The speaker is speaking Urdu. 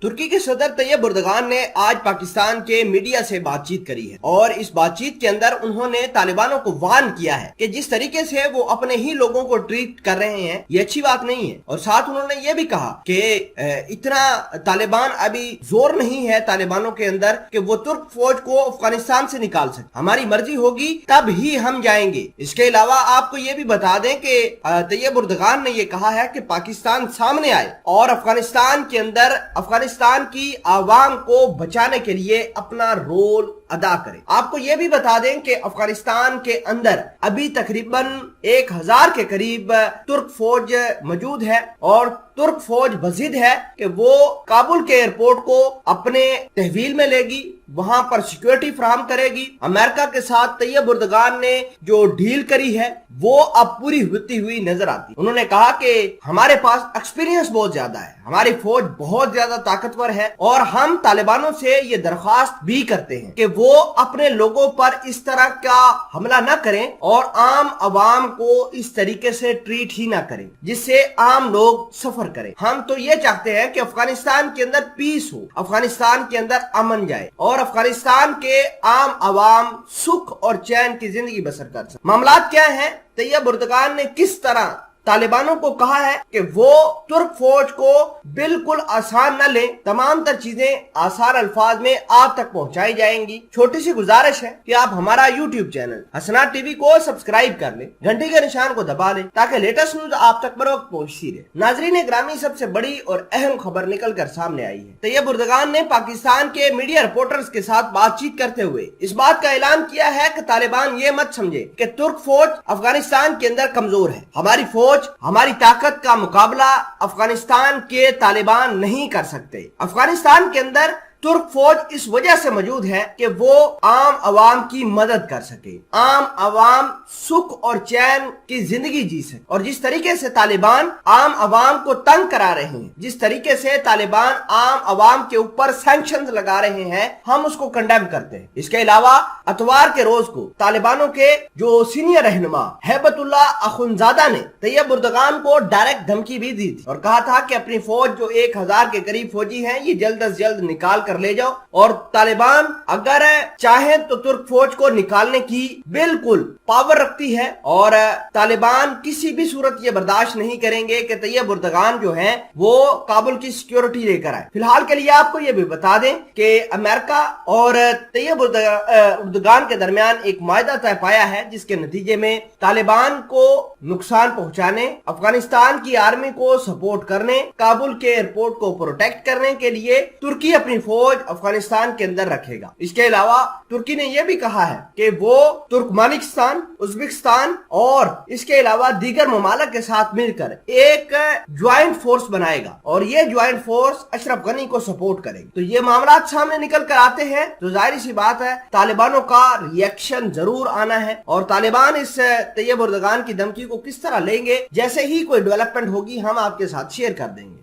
ترکی کے صدر طیب اردغان نے آج پاکستان کے میڈیا سے بات چیت کری ہے اور اس بات چیت کے اندر انہوں نے طالبانوں کو وارن کیا ہے کہ جس طریقے سے وہ اپنے ہی لوگوں کو ٹریٹ کر رہے ہیں یہ اچھی بات نہیں ہے، اور ساتھ انہوں نے یہ بھی کہا کہ اتنا طالبان ابھی زور نہیں ہے طالبانوں کے اندر کہ وہ ترک فوج کو افغانستان سے نکال سکے، ہماری مرضی ہوگی تب ہی ہم جائیں گے۔ اس کے علاوہ آپ کو یہ بھی بتا دیں کہ طیب اردغان نے یہ کہا ہے کہ پاکستان سامنے آئے اور افغانستان کے اندر افغانستان کی عوام کو بچانے کے لیے اپنا رول ادا کرے۔ آپ کو یہ بھی بتا دیں کہ افغانستان کے اندر ابھی تقریباً 1000 کے قریب ترک فوج موجود ہے اور ترک فوج مزید ہے کہ وہ کابل کے ایئرپورٹ کو اپنے تحویل میں لے گی، وہاں پر سیکیورٹی فراہم کرے گی۔ امریکہ کے ساتھ طیب اردغان نے جو ڈیل کری ہے وہ اب پوری ہوتی ہوئی نظر آتی۔ انہوں نے کہا کہ ہمارے پاس ایکسپیرینس بہت زیادہ ہے، ہماری فوج بہت زیادہ طاقتور ہے اور ہم طالبانوں سے یہ درخواست بھی کرتے ہیں کہ وہ اپنے لوگوں پر اس طرح کا حملہ نہ کریں اور عام عوام کو اس طریقے سے ٹریٹ ہی نہ کریں جس سے عام لوگ سفر کریں۔ ہم تو یہ چاہتے ہیں کہ افغانستان کے اندر پیس ہو، افغانستان کے اندر امن جائے اور افغانستان کے عام عوام سکھ اور چین کی زندگی بسر کر سکیں۔ معاملات کیا ہیں؟ طیب اردغان نے کس طرح طالبانوں کو کہا ہے کہ وہ ترک فوج کو بالکل آسان نہ لیں، تمام تر چیزیں آسان الفاظ میں آپ تک پہنچائی جائیں گی۔ چھوٹی سی گزارش ہے کہ آپ ہمارا یوٹیوب چینل حسنات ٹی وی کو سبسکرائب کر لیں، گھنٹی کے نشان کو دبا لیں تاکہ لیٹسٹ نیوز آپ تک بر وقت پہنچتی رہے۔ ناظرین گرامی، سب سے بڑی اور اہم خبر نکل کر سامنے آئی ہے۔ طیب اردغان نے پاکستان کے میڈیا رپورٹرز کے ساتھ بات چیت کرتے ہوئے اس بات کا اعلان کیا ہے کہ طالبان یہ مت سمجھے کہ ترک فوج افغانستان کے اندر کمزور ہے، ہماری فوج ہماری طاقت کا مقابلہ افغانستان کے طالبان نہیں کر سکتے۔ افغانستان کے اندر ترک فوج اس وجہ سے موجود ہے کہ وہ عام عوام کی مدد کر سکے، عام عوام سکھ اور چین کی زندگی جی سکے، اور جس طریقے سے طالبان عام عوام کو تنگ کرا رہے ہیں، جس طریقے سے طالبان عام عوام کے اوپر سینکشنز لگا رہے ہیں، ہم اس کو کنڈیم کرتے ہیں۔ اس کے علاوہ اتوار کے روز کو طالبانوں کے جو سینئر رہنما ہیبت اللہ اخنزادہ نے طیب اردغان کو ڈائریکٹ دھمکی بھی دی تھی اور کہا تھا کہ اپنی فوج جو 1000 کے قریب فوجی ہیں یہ جلد از جلد نکال کر لے جاؤ، اور طالبان اگر چاہیں تو ترک فوج کو نکالنے کی بالکل پاور رکھتی ہے اور طالبان کسی بھی صورت یہ برداشت نہیں کریں گے کہ طیب اردغان جو ہیں وہ کابل کی سیکیورٹی لے کر آئے۔ فی الحال کے لیے آپ کو یہ بھی بتا دیں کہ امریکہ اور طیب اردغان کے درمیان ایک معاہدہ طے پایا ہے جس کے نتیجے میں طالبان کو نقصان پہنچانے، افغانستان کی آرمی کو سپورٹ کرنے، کابل کے ایئرپورٹ کو پروٹیکٹ کرنے کے لیے ترکی اپنی فوج افغانستان کے اندر رکھے گا۔ اس کے علاوہ ترکی نے یہ بھی کہا ہے کہ وہ ترکمانستان، ازبکستان اور اس کے علاوہ دیگر ممالک کے ساتھ مل کر ایک جوائنٹ فورس بنائے گا اور یہ جوائنٹ فورس اشرف غنی کو سپورٹ کرے گی۔ تو یہ معاملات سامنے نکل کر آتے ہیں تو ظاہر سی بات ہے طالبانوں کا ری ایکشن ضرور آنا ہے، اور طالبان اس طیب اردغان کی دھمکی کو کس طرح لیں گے، جیسے ہی کوئی ڈیولپمنٹ ہوگی ہم آپ کے ساتھ شیئر کر دیں گے۔